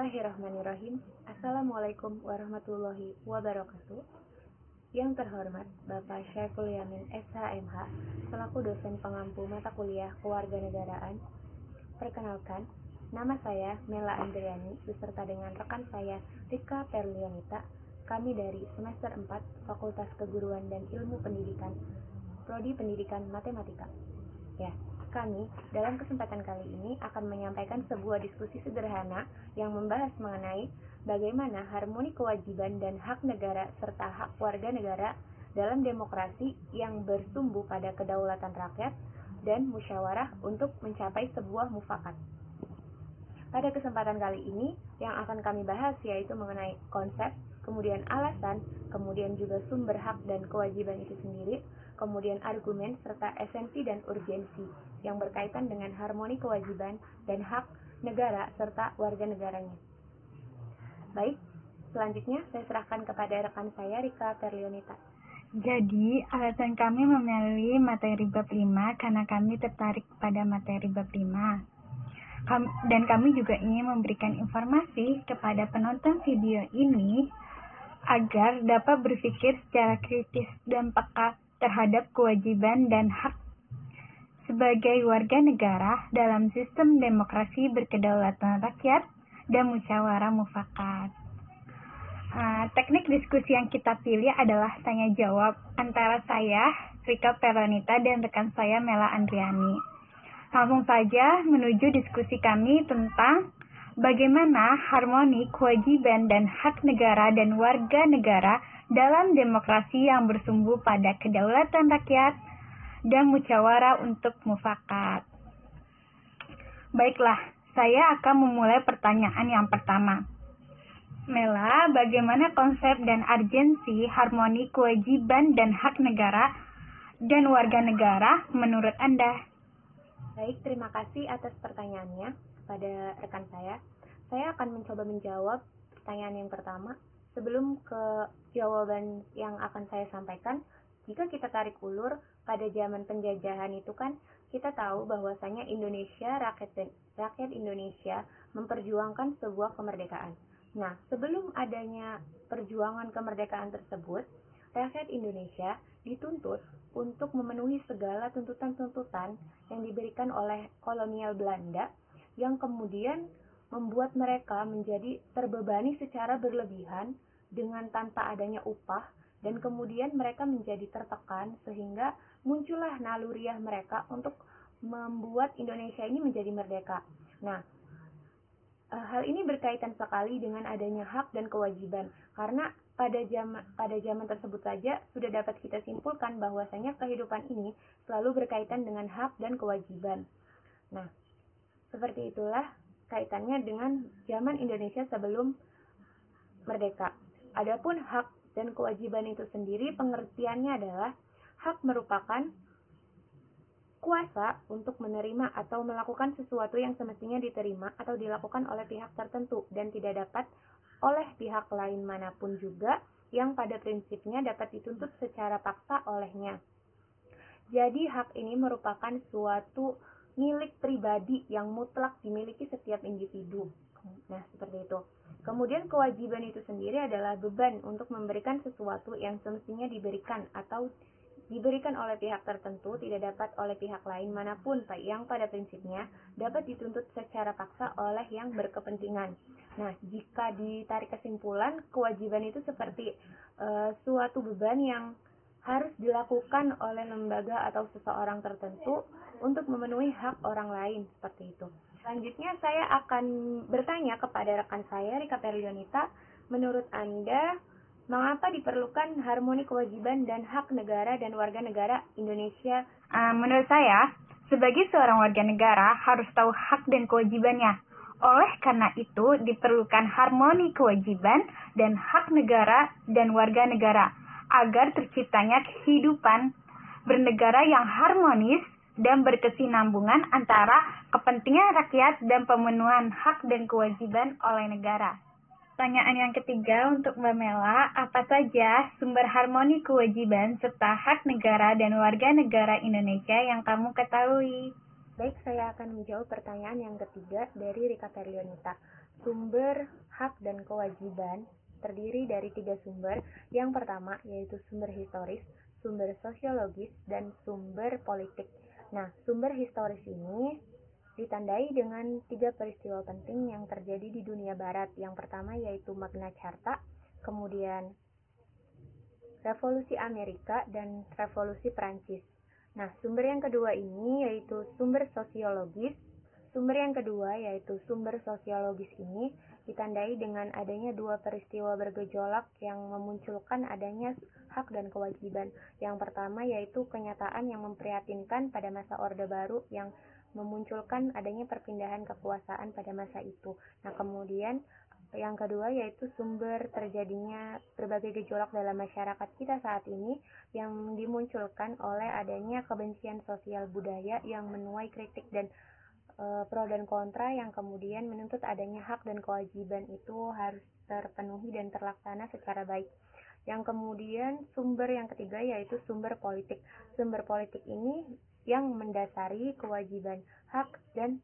Bismillahirrahmanirrahim. Assalamualaikum warahmatullahi wabarakatuh. Yang terhormat Bapak Syaiful Yamin SHMH selaku dosen pengampu mata kuliah Kewarganegaraan. Perkenalkan, nama saya Mela Andriani beserta dengan rekan saya Rika Perlionita. Kami dari semester 4 Fakultas Keguruan dan Ilmu Pendidikan, Prodi Pendidikan Matematika. Kami dalam kesempatan kali ini akan menyampaikan sebuah diskusi sederhana yang membahas mengenai bagaimana harmoni kewajiban dan hak negara serta hak warga negara dalam demokrasi yang bersumbu pada kedaulatan rakyat dan musyawarah untuk mencapai sebuah mufakat. Pada kesempatan kali ini yang akan kami bahas yaitu mengenai konsep, kemudian alasan, kemudian juga sumber hak dan kewajiban itu sendiri, kemudian argumen serta esensi dan urgensi yang berkaitan dengan harmoni kewajiban dan hak negara serta warga negaranya. Baik, selanjutnya saya serahkan kepada rekan saya Rika Perlionita. Jadi, alasan kami memilih materi bab 5 karena kami tertarik pada materi bab 5. Dan kami juga ingin memberikan informasi kepada penonton video ini agar dapat berpikir secara kritis dan peka terhadap kewajiban dan hak sebagai warga negara dalam sistem demokrasi berkedaulatan rakyat dan musyawarah mufakat. Teknik diskusi yang kita pilih adalah tanya jawab antara saya, Rika Perlionita, dan rekan saya Mela Andriani. Langsung saja menuju diskusi kami tentang bagaimana harmoni kewajiban dan hak negara dan warga negara dalam demokrasi yang bersumbu pada kedaulatan rakyat dan musyawarah untuk mufakat. Baiklah, saya akan memulai pertanyaan yang pertama. Mela, bagaimana konsep dan urgensi harmoni kewajiban dan hak negara dan warga negara menurut Anda? Baik, terima kasih atas pertanyaannya kepada rekan saya. Saya akan mencoba menjawab pertanyaan yang pertama. Sebelum ke jawaban yang akan saya sampaikan, jika kita tarik ulur pada zaman penjajahan itu kan kita tahu bahwasanya Indonesia, rakyat Indonesia memperjuangkan sebuah kemerdekaan. Nah, sebelum adanya perjuangan kemerdekaan tersebut, rakyat Indonesia dituntut untuk memenuhi segala tuntutan-tuntutan yang diberikan oleh kolonial Belanda yang kemudian membuat mereka menjadi terbebani secara berlebihan dengan tanpa adanya upah, dan kemudian mereka menjadi tertekan sehingga muncullah naluriah mereka untuk membuat Indonesia ini menjadi merdeka. Nah, hal ini berkaitan sekali dengan adanya hak dan kewajiban, karena pada zaman tersebut saja sudah dapat kita simpulkan bahwasanya kehidupan ini selalu berkaitan dengan hak dan kewajiban. Nah, seperti itulah kaitannya dengan zaman Indonesia sebelum merdeka. Adapun hak dan kewajiban itu sendiri pengertiannya adalah hak merupakan kuasa untuk menerima atau melakukan sesuatu yang semestinya diterima atau dilakukan oleh pihak tertentu dan tidak dapat oleh pihak lain manapun juga yang pada prinsipnya dapat dituntut secara paksa olehnya. Jadi hak ini merupakan suatu milik pribadi yang mutlak dimiliki setiap individu. Nah, seperti itu. Kemudian kewajiban itu sendiri adalah beban untuk memberikan sesuatu yang semestinya diberikan atau diberikan oleh pihak tertentu, tidak dapat oleh pihak lain manapun yang pada prinsipnya dapat dituntut secara paksa oleh yang berkepentingan. Nah, jika ditarik kesimpulan, kewajiban itu seperti suatu beban yang harus dilakukan oleh lembaga atau seseorang tertentu untuk memenuhi hak orang lain, seperti itu. Selanjutnya saya akan bertanya kepada rekan saya Rika Perlionita, menurut Anda mengapa diperlukan harmoni kewajiban dan hak negara dan warga negara Indonesia? Menurut saya, sebagai seorang warga negara harus tahu hak dan kewajibannya. Oleh karena itu, diperlukan harmoni kewajiban dan hak negara dan warga negara agar terciptanya kehidupan bernegara yang harmonis dan berkesinambungan antara kepentingan rakyat dan pemenuhan hak dan kewajiban oleh negara. Pertanyaan yang ketiga untuk Mbak Mela, apa saja sumber harmoni kewajiban serta hak negara dan warga negara Indonesia yang kamu ketahui? Baik, saya akan menjawab pertanyaan yang ketiga dari Rika Perlionita. Sumber hak dan kewajiban terdiri dari 3 sumber. Yang pertama yaitu sumber historis, sumber sosiologis, dan sumber politik. Nah, sumber historis ini ditandai dengan 3 peristiwa penting yang terjadi di dunia barat. Yang pertama yaitu Magna Carta, kemudian Revolusi Amerika, dan Revolusi Prancis. Nah, sumber yang kedua ini yaitu sumber sosiologis. Sumber yang kedua yaitu sumber sosiologis ini ditandai dengan adanya 2 peristiwa bergejolak yang memunculkan adanya hak dan kewajiban. Yang pertama yaitu kenyataan yang memprihatinkan pada masa Orde Baru yang memunculkan adanya perpindahan kekuasaan pada masa itu. Nah, kemudian yang kedua yaitu sumber terjadinya berbagai gejolak dalam masyarakat kita saat ini yang dimunculkan oleh adanya kebencian sosial budaya yang menuai kritik dan pro dan kontra yang kemudian menuntut adanya hak dan kewajiban itu harus terpenuhi dan terlaksana secara baik. Yang kemudian sumber yang ketiga yaitu sumber politik. Sumber politik ini yang mendasari kewajiban hak dan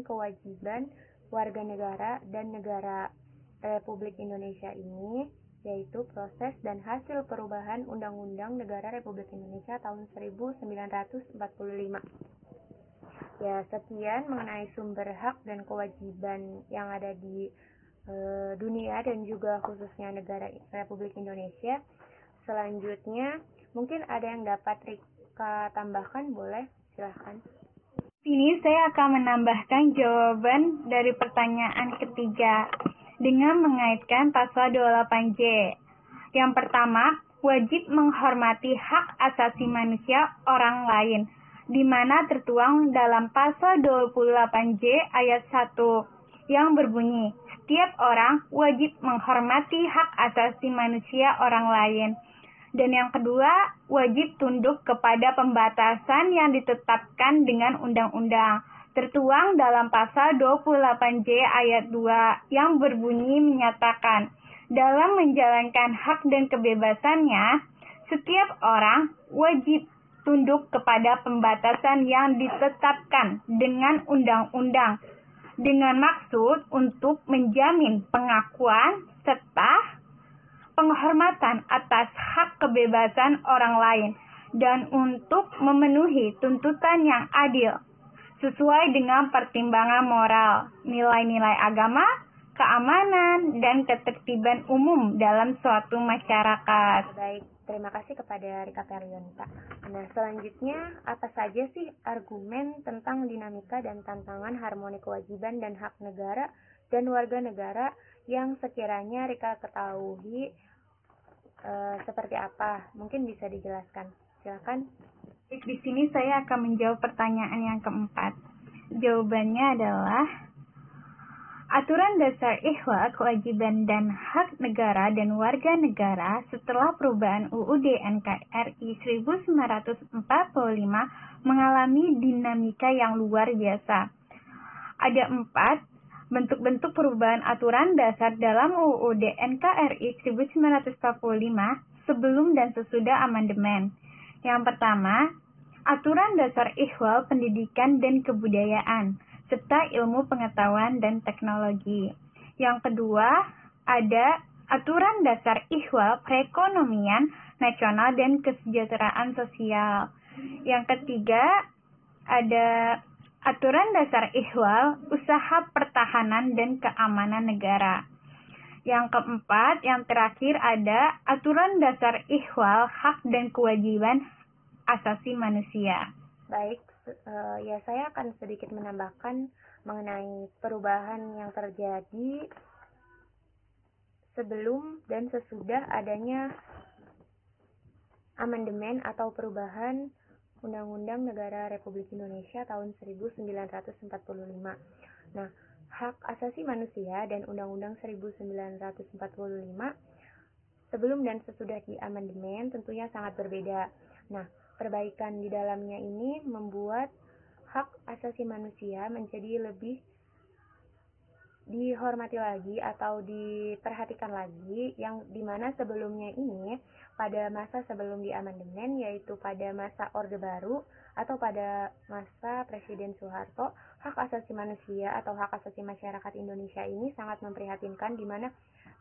kewajiban warga negara dan negara Republik Indonesia ini, yaitu proses dan hasil perubahan Undang-Undang Negara Republik Indonesia tahun 1945. Ya, sekian mengenai sumber hak dan kewajiban yang ada di dunia dan juga khususnya negara Republik Indonesia. Selanjutnya, mungkin ada yang dapat Rika tambahkan, boleh? Silahkan. Sini saya akan menambahkan jawaban dari pertanyaan ketiga dengan mengaitkan pasal 28J. Yang pertama, wajib menghormati hak asasi manusia orang lain, di mana tertuang dalam pasal 28J ayat 1 yang berbunyi, setiap orang wajib menghormati hak asasi manusia orang lain. Dan yang kedua, wajib tunduk kepada pembatasan yang ditetapkan dengan undang-undang, tertuang dalam pasal 28J ayat 2 yang berbunyi menyatakan, dalam menjalankan hak dan kebebasannya, setiap orang wajib tunduk kepada pembatasan yang ditetapkan dengan undang-undang, dengan maksud untuk menjamin pengakuan serta penghormatan atas hak kebebasan orang lain dan untuk memenuhi tuntutan yang adil sesuai dengan pertimbangan moral, nilai-nilai agama, keamanan, dan ketertiban umum dalam suatu masyarakat. Baik, terima kasih kepada Rika Feryonta. Nah, selanjutnya apa saja sih argumen tentang dinamika dan tantangan harmoni kewajiban dan hak negara dan warga negara yang sekiranya Rika ketahui seperti apa? Mungkin bisa dijelaskan. Silakan. Di sini saya akan menjawab pertanyaan yang keempat. Jawabannya adalah Aturan Dasar Ihwal Kewajiban dan Hak Negara dan Warga Negara setelah perubahan UUD NKRI 1945 mengalami dinamika yang luar biasa. Ada 4 bentuk-bentuk perubahan aturan dasar dalam UUD NKRI 1945 sebelum dan sesudah amandemen. Yang pertama, Aturan Dasar Ihwal Pendidikan dan Kebudayaan serta Ilmu Pengetahuan dan Teknologi. Yang kedua, ada Aturan Dasar Ihwal Perekonomian Nasional dan Kesejahteraan Sosial. Yang ketiga, ada Aturan Dasar Ihwal Usaha Pertahanan dan Keamanan Negara. Yang keempat, yang terakhir ada Aturan Dasar Ihwal Hak dan Kewajiban Asasi Manusia. Baik, ya saya akan sedikit menambahkan mengenai perubahan yang terjadi sebelum dan sesudah adanya amandemen atau perubahan Undang-Undang Negara Republik Indonesia tahun 1945. Nah, hak asasi manusia dan Undang-Undang 1945 sebelum dan sesudah di amandemen tentunya sangat berbeda. Nah, perbaikan di dalamnya ini membuat hak asasi manusia menjadi lebih dihormati lagi atau diperhatikan lagi, yang dimana sebelumnya ini pada masa sebelum diamandemen, yaitu pada masa Orde Baru atau pada masa Presiden Soeharto, hak asasi manusia atau hak asasi masyarakat Indonesia ini sangat memprihatinkan, di mana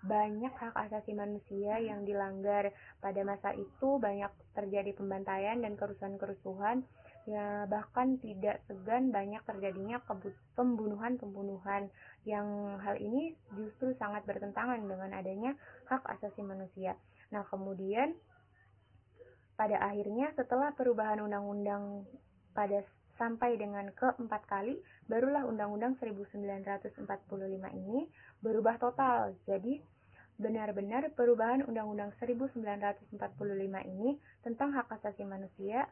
banyak hak asasi manusia yang dilanggar pada masa itu, banyak terjadi pembantaian dan kerusuhan-kerusuhan, ya bahkan tidak segan banyak terjadinya pembunuhan-pembunuhan, yang hal ini justru sangat bertentangan dengan adanya hak asasi manusia. Nah, kemudian pada akhirnya setelah perubahan undang-undang pada sampai dengan keempat kali, barulah Undang-Undang 1945 ini berubah total. Jadi benar-benar perubahan Undang-Undang 1945 ini tentang hak asasi manusia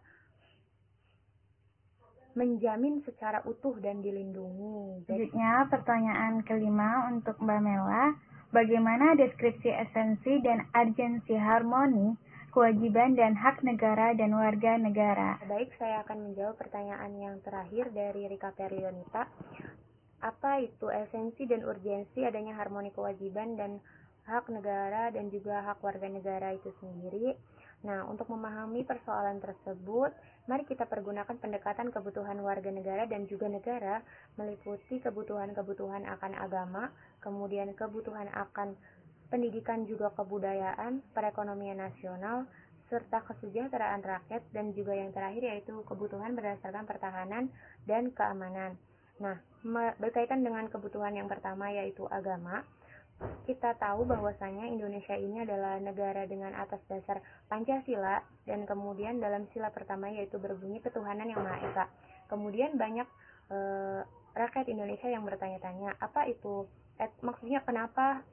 menjamin secara utuh dan dilindungi. Selanjutnya, pertanyaan kelima untuk Mbak Mela. Bagaimana deskripsi esensi dan urgensi harmoni, kewajiban dan hak negara dan warga negara? Baik, saya akan menjawab pertanyaan yang terakhir dari Rika Perlionita. Apa itu esensi dan urgensi adanya harmoni kewajiban dan hak negara dan juga hak warga negara itu sendiri? Nah, untuk memahami persoalan tersebut, mari kita pergunakan pendekatan kebutuhan warga negara dan juga negara, meliputi kebutuhan-kebutuhan akan agama, kemudian kebutuhan akan pendidikan juga kebudayaan, perekonomian nasional, serta kesejahteraan rakyat, dan juga yang terakhir yaitu kebutuhan berdasarkan pertahanan dan keamanan. Nah, berkaitan dengan kebutuhan yang pertama yaitu agama, kita tahu bahwasanya Indonesia ini adalah negara dengan atas dasar Pancasila, dan kemudian dalam sila pertama yaitu berbunyi ketuhanan yang Maha Esa. Kemudian banyak rakyat Indonesia yang bertanya-tanya, apa itu? Maksudnya kenapa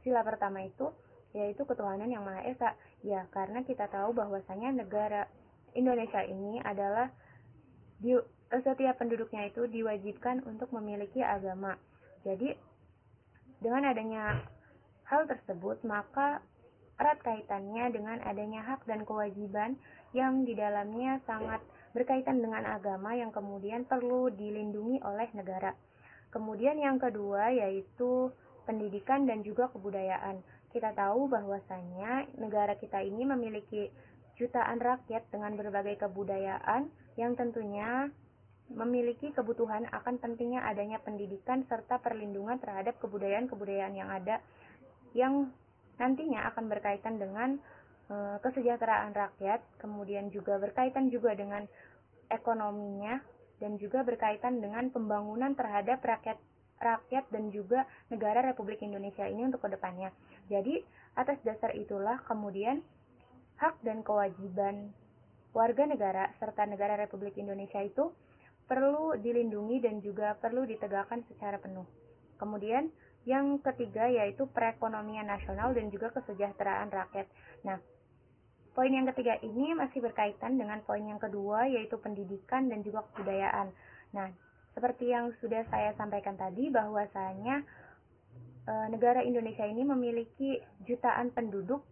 sila pertama itu yaitu ketuhanan yang Maha Esa? Ya, karena kita tahu bahwasanya negara Indonesia ini adalah setiap penduduknya itu diwajibkan untuk memiliki agama. Jadi dengan adanya hal tersebut, maka erat kaitannya dengan adanya hak dan kewajiban yang di dalamnya sangat berkaitan dengan agama yang kemudian perlu dilindungi oleh negara. Kemudian yang kedua yaitu pendidikan dan juga kebudayaan. Kita tahu bahwasanya negara kita ini memiliki jutaan rakyat dengan berbagai kebudayaan yang tentunya memiliki kebutuhan akan pentingnya adanya pendidikan serta perlindungan terhadap kebudayaan-kebudayaan yang ada, yang nantinya akan berkaitan dengan kesejahteraan rakyat, kemudian juga berkaitan juga dengan ekonominya, dan juga berkaitan dengan pembangunan terhadap rakyat dan juga negara Republik Indonesia ini untuk kedepannya. Jadi atas dasar itulah kemudian hak dan kewajiban warga negara serta negara Republik Indonesia itu perlu dilindungi dan juga perlu ditegakkan secara penuh. Kemudian yang ketiga yaitu perekonomian nasional dan juga kesejahteraan rakyat. Nah, poin yang ketiga ini masih berkaitan dengan poin yang kedua yaitu pendidikan dan juga kebudayaan. Nah, seperti yang sudah saya sampaikan tadi bahwasanya negara Indonesia ini memiliki jutaan penduduk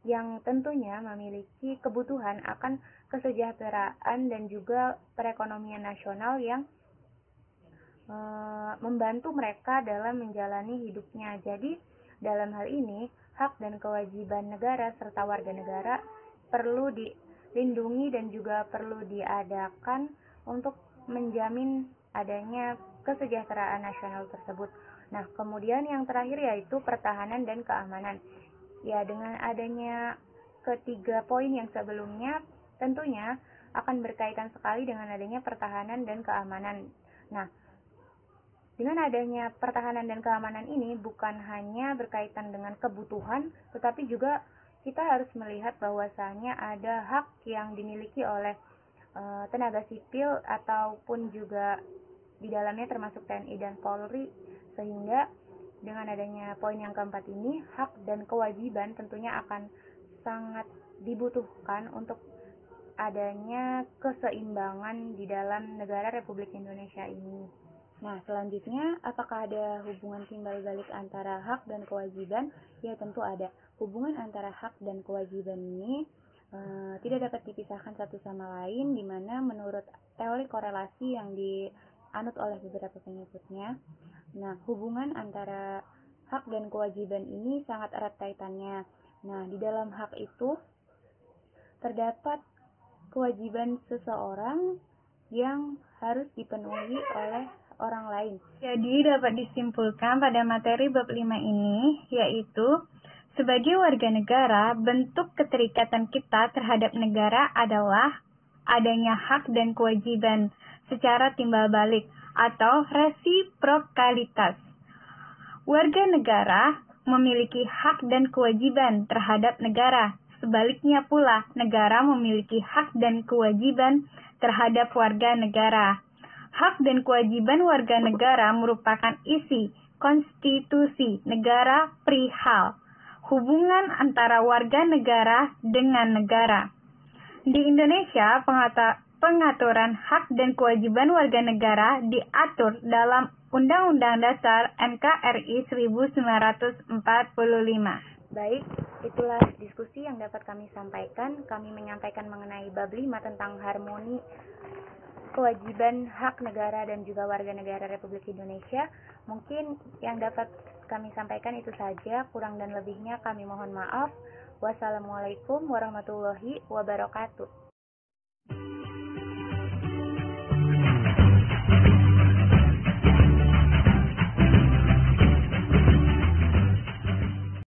yang tentunya memiliki kebutuhan akan kesejahteraan dan juga perekonomian nasional yang membantu mereka dalam menjalani hidupnya. Jadi, dalam hal ini, hak dan kewajiban negara serta warga negara perlu dilindungi dan juga perlu diadakan untuk menjamin adanya kesejahteraan nasional tersebut. Nah, kemudian yang terakhir yaitu pertahanan dan keamanan. Ya, dengan adanya ketiga poin yang sebelumnya tentunya akan berkaitan sekali dengan adanya pertahanan dan keamanan. Nah, dengan adanya pertahanan dan keamanan ini bukan hanya berkaitan dengan kebutuhan, tetapi juga kita harus melihat bahwasanya ada hak yang dimiliki oleh tenaga sipil ataupun juga di dalamnya termasuk TNI dan Polri, sehingga dengan adanya poin yang keempat ini, hak dan kewajiban tentunya akan sangat dibutuhkan untuk adanya keseimbangan di dalam negara Republik Indonesia ini. Nah, selanjutnya, apakah ada hubungan timbal balik antara hak dan kewajiban? Ya, tentu ada. Hubungan antara hak dan kewajiban ini tidak dapat dipisahkan satu sama lain, di mana menurut teori korelasi yang dianut oleh beberapa pengikutnya, Nah, hubungan antara hak dan kewajiban ini sangat erat kaitannya. Nah, di dalam hak itu terdapat kewajiban seseorang yang harus dipenuhi oleh orang lain. Jadi dapat disimpulkan pada materi bab 5 ini, yaitu sebagai warga negara, bentuk keterikatan kita terhadap negara adalah adanya hak dan kewajiban secara timbal balik atau resiprokalitas. Warga negara memiliki hak dan kewajiban terhadap negara. Sebaliknya pula, negara memiliki hak dan kewajiban terhadap warga negara. Hak dan kewajiban warga negara merupakan isi konstitusi negara perihal hubungan antara warga negara dengan negara. Di Indonesia, pengaturan hak dan kewajiban warga negara diatur dalam Undang-Undang Dasar NKRI 1945. Baik, itulah diskusi yang dapat kami sampaikan. Kami menyampaikan mengenai bab 5 tentang harmoni kewajiban hak negara dan juga warga negara Republik Indonesia. Mungkin yang dapat kami sampaikan itu saja, kurang dan lebihnya kami mohon maaf. Wassalamualaikum warahmatullahi wabarakatuh.